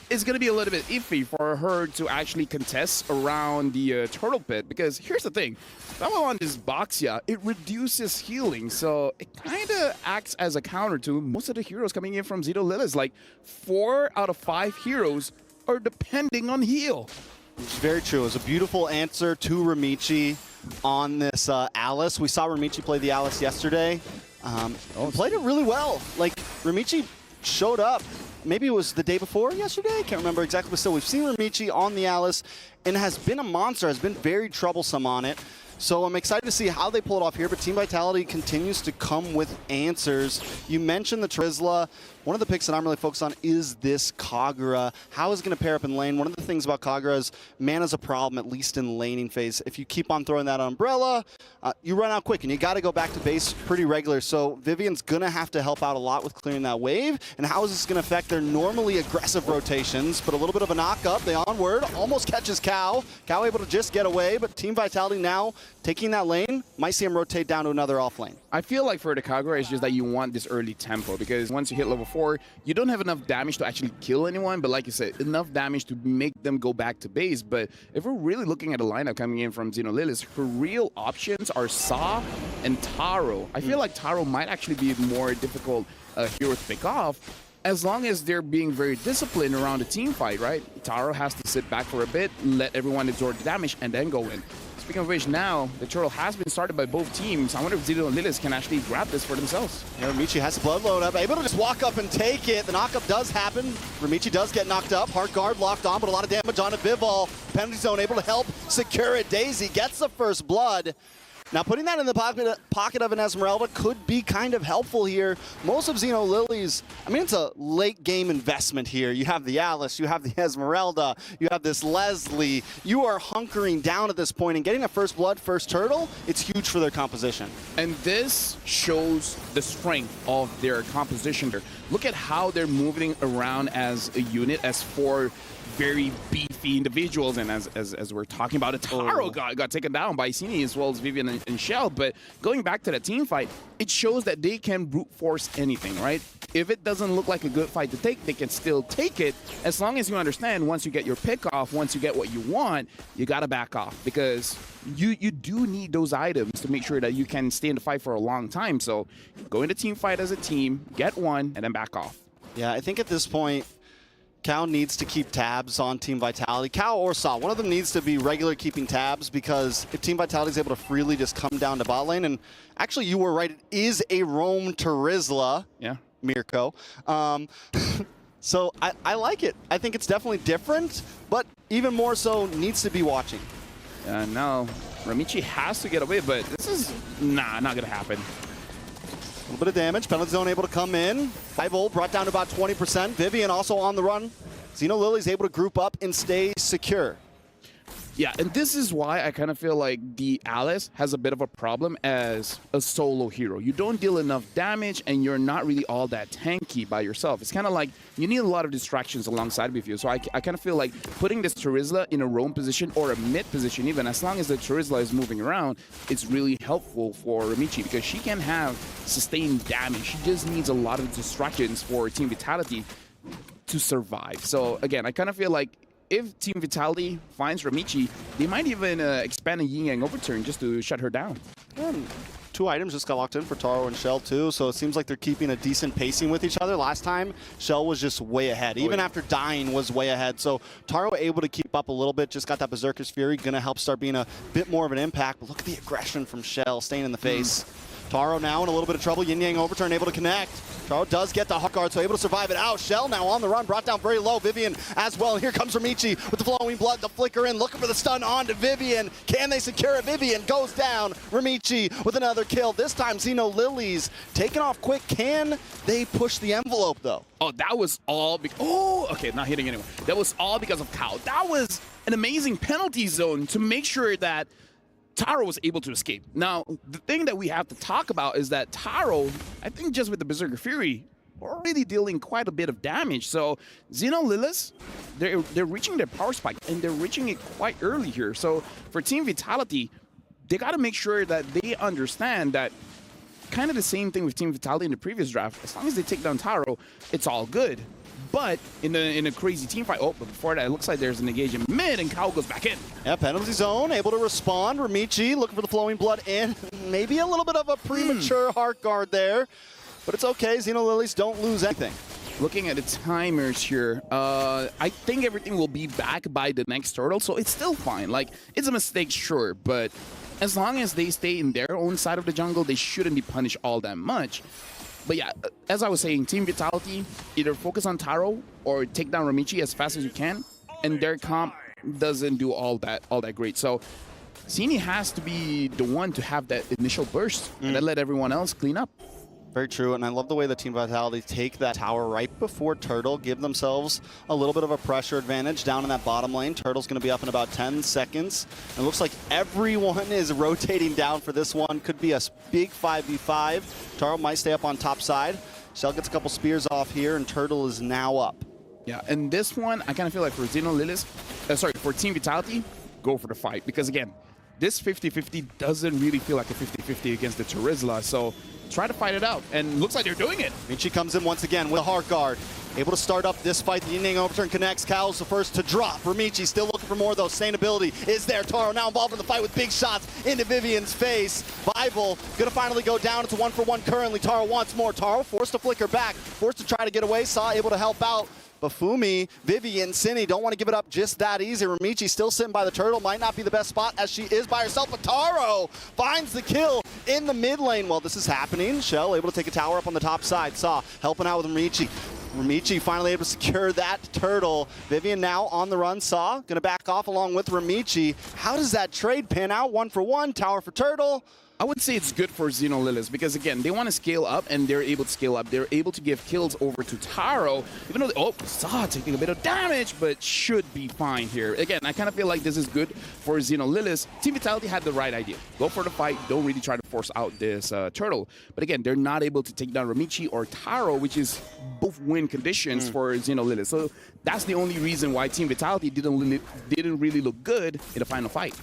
is going to be a little bit iffy for her to actually contest around the turtle pit, because here's the thing, level on this Boxia, it reduces healing, so it kind of acts as a counter to most of the heroes coming in from Zino Lilies. Like 4 out of 5 heroes are depending on heal. It's very true. It was a beautiful answer to Ramichi on this Alice. We saw Ramichi play the Alice yesterday. Played it really well. Like, Ramichi showed up. Maybe it was the day before yesterday? I can't remember exactly, but still, we've seen Ramichi on the Alice and has been a monster, has been very troublesome on it. So I'm excited to see how they pull it off here, but Team Vitality continues to come with answers. You mentioned the Terizla. One of the picks that I'm really focused on is this Kagura. How is it going to pair up in lane? One of the things about Kagura is mana's a problem, at least in laning phase. If you keep on throwing that umbrella, you run out quick, and you got to go back to base pretty regular. So Vivian's going to have to help out a lot with clearing that wave. And how is this going to affect their normally aggressive rotations? But a little bit of a knock-up. The onward almost catches Cow. Cow able to just get away, but Team Vitality now taking that lane. Might see him rotate down to another off lane. I feel like for the Kagura, it's just that you want this early tempo, because once you hit level 4, you don't have enough damage to actually kill anyone, but like you said, enough damage to make them go back to base. But if we're really looking at a lineup coming in from Zino Lilies, her real options are Sa and Taro. I feel like Taro might actually be a more difficult hero to pick off, as long as they're being very disciplined around the team fight, right? Taro has to sit back for a bit, let everyone absorb the damage, and then go in. Speaking of which, now the turtle has been started by both teams. I wonder if Zino Lilies can actually grab this for themselves. Yeah, Ramichi has the blood load up, able to just walk up and take it. The knockup does happen. Ramichi does get knocked up. Hard guard locked on, but a lot of damage on it. Bivol, penalty zone, able to help secure it. Daisy gets the first blood. Now, putting that in the pocket of an Esmeralda could be kind of helpful here. Most of Zino Lilies, I mean, it's a late game investment here. You have the Alice, you have the Esmeralda, you have this Leslie. You are hunkering down at this point, and getting a first blood, first turtle, it's huge for their composition. And this shows the strength of their composition. Look at how they're moving around as a unit, as 4 very beefy individuals, and as we're talking about, Taro got taken down by Sini as well as Vivian and Shell. But going back to the team fight, it shows that they can brute force anything, right? If it doesn't look like a good fight to take, they can still take it, as long as you understand once you get your pick off, once you get what you want, you gotta back off, because you do need those items to make sure that you can stay in the fight for a long time. So go into team fight as a team, get one, and then back off. Yeah, I think at this point, Cow needs to keep tabs on Team Vitality. Cow or Sa, one of them needs to be regular keeping tabs, because if Team Vitality is able to freely just come down to bot lane, and actually you were right, it is a roam Terizla, yeah, Mirko. So I like it. I think it's definitely different, but even more so needs to be watching. No, Ramichi has to get away, but this is, not gonna happen. A little bit of damage. Penalty zone able to come in. 5-0 brought down to about 20%. Vivian also on the run. Zino Lilies able to group up and stay secure. Yeah, and this is why I kind of feel like the Alice has a bit of a problem as a solo hero. You don't deal enough damage, and you're not really all that tanky by yourself. It's kind of like you need a lot of distractions alongside with you. So I kind of feel like putting this Terizla in a roam position or a mid position, even as long as the Terizla is moving around, it's really helpful for Ramichi, because she can have sustained damage. She just needs a lot of distractions for Team Vitality to survive. So again, I kind of feel like if Team Vitality finds Ramichi, they might even expand a Yin Yang overturn just to shut her down. And 2 items just got locked in for Taro and Shell too, so it seems like they're keeping a decent pacing with each other. Last time, Shell was just way ahead. Even after dying was way ahead. So Taro able to keep up a little bit, just got that Berserker's Fury, gonna help start being a bit more of an impact. But look at the aggression from Shell, staying in the face. Taro now in a little bit of trouble. Yin Yang overturn able to connect. Taro does get the hard guard, so able to survive it out. Shell now on the run, brought down very low. Vivian as well. Here comes Ramichi with the flowing blood, the flicker in, looking for the stun on to Vivian. Can they secure it? Vivian goes down. Ramichi with another kill. This time Zino Lilies taking off quick. Can they push the envelope though? Oh, that was all because... Oh, okay, not hitting anyone. That was all because of Kao. That was an amazing penalty zone to make sure that Taro was able to escape. Now, the thing that we have to talk about is that Taro, I think just with the Berserker Fury, already dealing quite a bit of damage. So Zino Lilies, they're reaching their power spike, and they're reaching it quite early here. So for Team Vitality, they got to make sure that they understand that kind of the same thing with Team Vitality in the previous draft. As long as they take down Taro, it's all good. But in a crazy team fight, but before that, it looks like there's an engagement mid, and Kao goes back in. Yeah, penalty zone, able to respond. Ramichi looking for the flowing blood in. Maybe a little bit of a premature heart guard there, but it's okay. Zino Lilies don't lose anything. Looking at the timers here, I think everything will be back by the next turtle, so it's still fine. Like, it's a mistake, sure, but as long as they stay in their own side of the jungle, they shouldn't be punished all that much. But yeah, as I was saying, Team Vitality, either focus on Taro or take down Ramichi as fast as you can, and their comp doesn't do all that great. So Zini has to be the one to have that initial burst and then let everyone else clean up. Very true, and I love the way the Team Vitality take that tower right before Turtle, give themselves a little bit of a pressure advantage down in that bottom lane. Turtle's going to be up in about 10 seconds. It looks like everyone is rotating down for this one. Could be a big 5v5. Turtle might stay up on top side. Shell gets a couple spears off here, and Turtle is now up. Yeah, and this one, I kind of feel like for Zino Lilies, for Team Vitality, go for the fight. Because again, this 50-50 doesn't really feel like a 50-50 against the Charizla, so try to fight it out, and looks like they're doing it. Ramichi comes in once again with a heart guard. Able to start up this fight. The Yin Yang overturn connects. Cal's the first to drop. Ramichi still looking for more though. Sustainability is there. Taro now involved in the fight with big shots into Vivian's face. Bible gonna finally go down. It's a 1-for-1 currently. Taro wants more. Taro forced to flicker back. Forced to try to get away. Saw able to help out. Bafumi, Vivian, Cine don't want to give it up just that easy. Ramichi still sitting by the turtle. Might not be the best spot as she is by herself. But Taro finds the kill in the mid lane. While this is happening, Shell able to take a tower up on the top side. Saw helping out with Ramichi. Ramichi finally able to secure that turtle. Vivian now on the run. Saw gonna back off along with Ramichi. How does that trade pan out? 1-for-1, tower for turtle. I would say it's good for Zino Lilies because, again, they want to scale up, and they're able to scale up. They're able to give kills over to Taro, even though Saw taking a bit of damage, but should be fine here. Again, I kind of feel like this is good for Zino Lilies. Team Vitality had the right idea. Go for the fight. Don't really try to force out this turtle. But again, they're not able to take down Ramichi or Taro, which is both win conditions for Zino Lilies. So that's the only reason why Team Vitality didn't really look good in the final fight.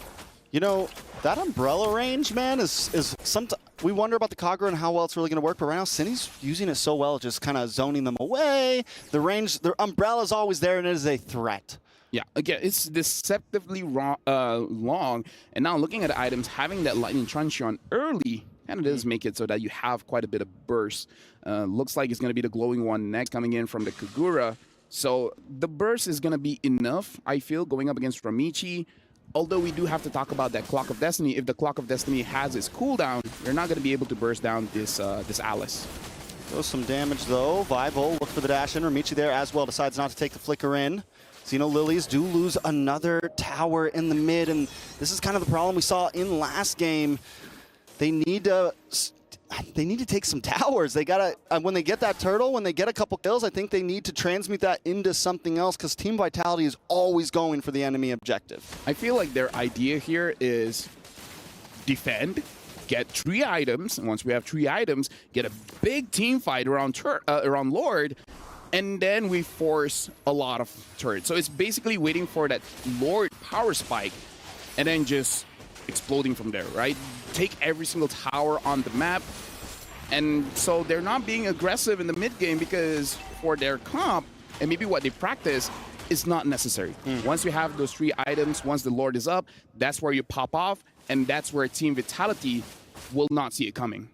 You know, that umbrella range, man, is sometimes we wonder about the Kagura and how well it's really going to work, but right now Cindy's using it so well, just kind of zoning them away. The range, the umbrella is always there, and it is a threat. Yeah, again, it's deceptively long, and now looking at the items, having that Lightning Truncheon early kind of does make it so that you have quite a bit of burst. Looks like it's going to be the glowing one next coming in from the Kagura. So the burst is going to be enough, I feel, going up against Ramichi. Although we do have to talk about that Clock of Destiny. If the Clock of Destiny has its cooldown, you're not going to be able to burst down this Alice. Does some damage though. Vival look for the dash in. Ramichi there as well. Decides not to take the flicker in. Zino Lilies do lose another tower in the mid, and this is kind of the problem we saw in last game. They need to take some towers. They gotta, when they get that turtle, when they get a couple kills, I think they need to transmute that into something else, because Team Vitality is always going for the enemy objective. I feel like their idea here is defend, get 3 items, and once we have 3 items, get a big team fight around Lord, and then we force a lot of turrets. So it's basically waiting for that Lord power spike, and then just exploding from there, right? Take every single tower on the map. And so they're not being aggressive in the mid game because for their comp and maybe what they practice is not necessary. Once you have those 3 items, once the Lord is up, that's where you pop off, and that's where Team Vitality will not see it coming.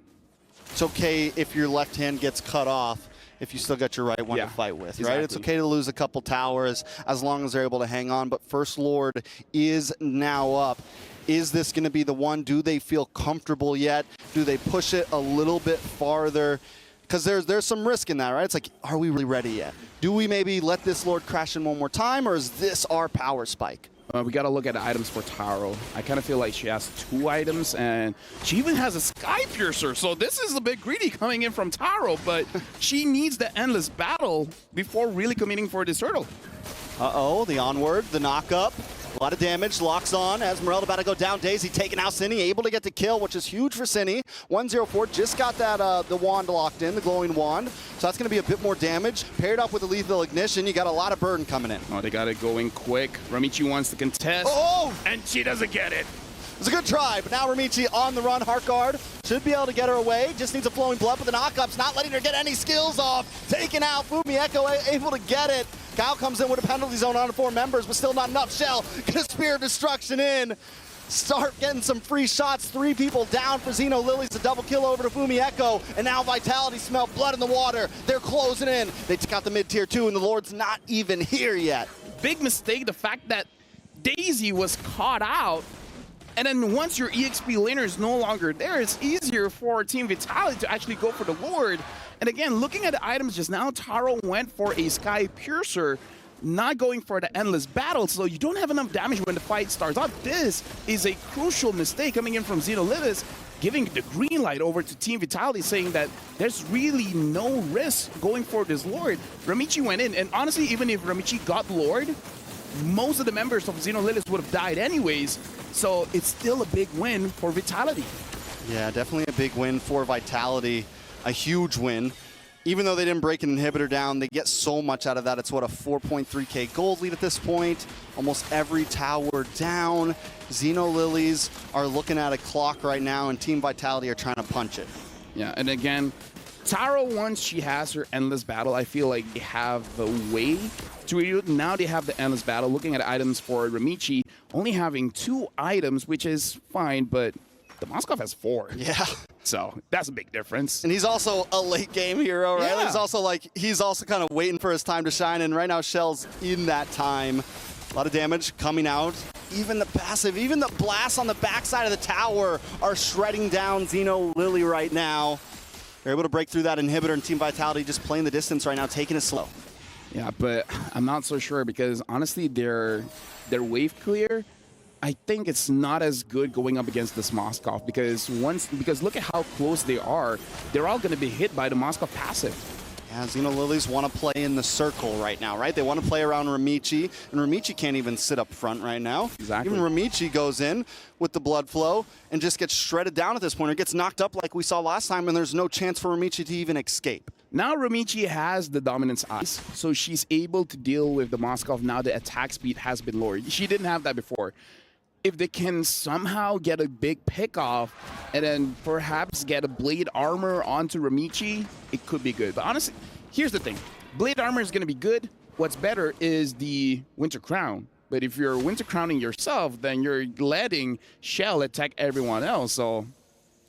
It's okay if your left hand gets cut off if you still got your right one to fight with, right? Exactly. It's okay to lose a couple towers as long as they're able to hang on, but First Lord is now up. Is this going to be the one? Do they feel comfortable yet? Do they push it a little bit farther? Because there's some risk in that, right? It's like, are we really ready yet? Do we maybe let this Lord crash in one more time, or is this our power spike? We got to look at the items for Taro. I kind of feel like she has 2 items, and she even has a Sky Piercer. So this is a bit greedy coming in from Taro, but she needs the Endless Battle before really committing for this turtle. Uh-oh, the onward, the knock-up. A lot of damage, locks on. Esmeralda about to go down. Daisy taking out Cinny, able to get the kill, which is huge for Cinny. 104, just got that the wand locked in, the glowing wand. So that's going to be a bit more damage. Paired up with the lethal ignition, you got a lot of burden coming in. Oh, they got it going quick. Ramichi wants to contest. Oh! And she doesn't get it. It's a good try, but now Ramichi on the run. Heart Guard should be able to get her away. Just needs a flowing blood, but the knockups not letting her get any skills off. Taken out. Fumi Echo able to get it. Cal comes in with a penalty zone on 4 members, but still not enough. Shell get a Spear of Destruction in. Start getting some free shots. 3 people down for Zino Lilies. A double kill over to Fumi Echo. And now Vitality smell blood in the water. They're closing in. They took out the mid-tier 2, and the Lord's not even here yet. Big mistake, the fact that Daisy was caught out. And then once your EXP laner is no longer there, it's easier for Team Vitality to actually go for the Lord. And again, looking at the items just now, Taro went for a Sky Piercer, not going for the Endless Battle, so you don't have enough damage when the fight starts off. This is a crucial mistake coming in from Zino Lilies, giving the green light over to Team Vitality, saying that there's really no risk going for this Lord. Ramichi went in, and honestly, even if Ramichi got Lord, most of the members of Zino Lilies would have died anyways, so it's still a big win for Vitality. Yeah, definitely a big win for Vitality. A huge win. Even though they didn't break an inhibitor down, they get so much out of that. It's what, a 4.3k gold lead at this point. Almost every tower down. Zino Lilies are looking at a clock right now, and Team Vitality are trying to punch it. Yeah, and again, Taro, once she has her Endless Battle, I feel like they have the way to redo it. Now they have the Endless Battle. Looking at items for Ramichi, only having 2 items, which is fine, but the Moskov has 4. Yeah. So that's a big difference. And he's also a late game hero, right? Yeah. He's also kind of waiting for his time to shine, and right now Shell's in that time. A lot of damage coming out. Even the passive, even the blasts on the backside of the tower are shredding down Zino Lily right now. They're able to break through that inhibitor, and Team Vitality just playing the distance right now, taking it slow. Yeah, but I'm not so sure because honestly, their wave clear, I think it's not as good going up against this Moskov because look at how close they are. They're all going to be hit by the Moskov passive. Yeah, Zino Lilies want to play in the circle right now, right? They want to play around Ramichi, and Ramichi can't even sit up front right now. Exactly. Even Ramichi goes in with the blood flow and just gets shredded down at this point, or gets knocked up like we saw last time, and there's no chance for Ramichi to even escape. Now Ramichi has the Dominance Ice, so she's able to deal with the Moskov. Now the attack speed has been lowered. She didn't have that before. If they can somehow get a big pick off and then perhaps get a Blade Armor onto Ramichi, it could be good. But honestly, here's the thing. Blade Armor is going to be good. What's better is the Winter Crown. But if you're Winter Crowning yourself, then you're letting Shell attack everyone else. So,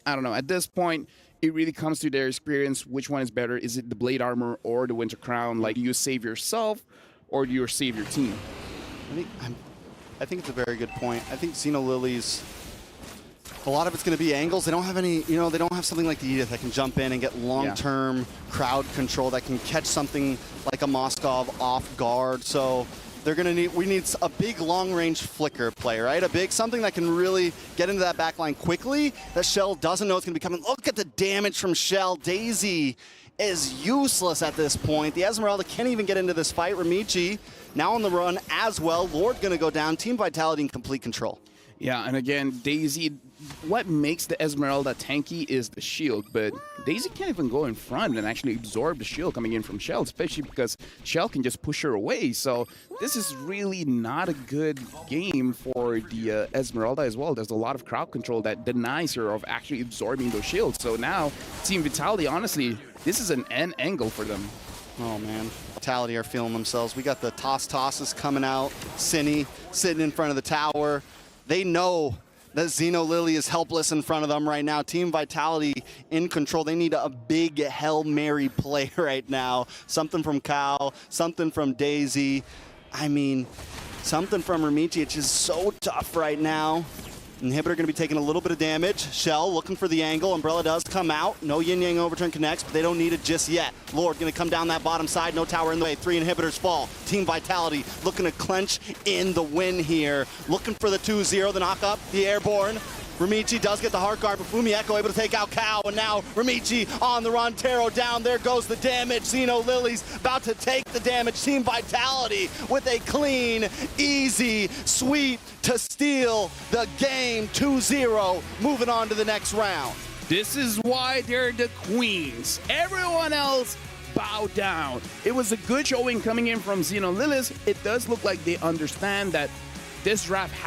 I don't know. At this point, it really comes to their experience. Which one is better? Is it the Blade Armor or the Winter Crown? Like, do you save yourself or do you save your team? I think it's a very good point. I think Zino Lilies, a lot of it's going to be angles. They don't have any, they don't have something like the Edith that can jump in and get long-term crowd control that can catch something like a Moskov off guard. So we need a big long-range flicker play, right? Something that can really get into that backline quickly that Shell doesn't know it's going to be coming. Look at the damage from Shell. Daisy is useless at this point. The Esmeralda can't even get into this fight. Ramichi now on the run as well. Lord gonna go down. Team Vitality in complete control. Yeah, and again, Daisy, what makes the Esmeralda tanky is the shield, but Daisy can't even go in front and actually absorb the shield coming in from Shell, especially because Shell can just push her away. So this is really not a good game for the Esmeralda as well. There's a lot of crowd control that denies her of actually absorbing those shields. So now, Team Vitality, honestly, this is an end angle for them. Oh, man. Vitality are feeling themselves. We got the tosses coming out. Cinny sitting in front of the tower. They know that Zino Lily is helpless in front of them right now. Team Vitality in control. They need a big Hail Mary play right now. Something from Kyle, something from Daisy. I mean, something from Ramichi. It's just so tough right now. Inhibitor going to be taking a little bit of damage. Shell looking for the angle. Umbrella does come out. No Yin Yang overturn connects, but they don't need it just yet. Lord going to come down that bottom side. No tower in the way. 3 inhibitors fall. Team Vitality looking to clench in the win here. Looking for the 2-0, the knock up, the airborne. Ramichi does get the hard guard, but Fumieko able to take out Kao, and now Ramichi on the run. Taro down, there goes the damage. Zino Lilies about to take the damage. Team Vitality with a clean, easy sweep to steal the game. 2-0, moving on to the next round. This is why they're the queens. Everyone else bow down. It was a good showing coming in from Zino Lilies. It does look like they understand that this draft has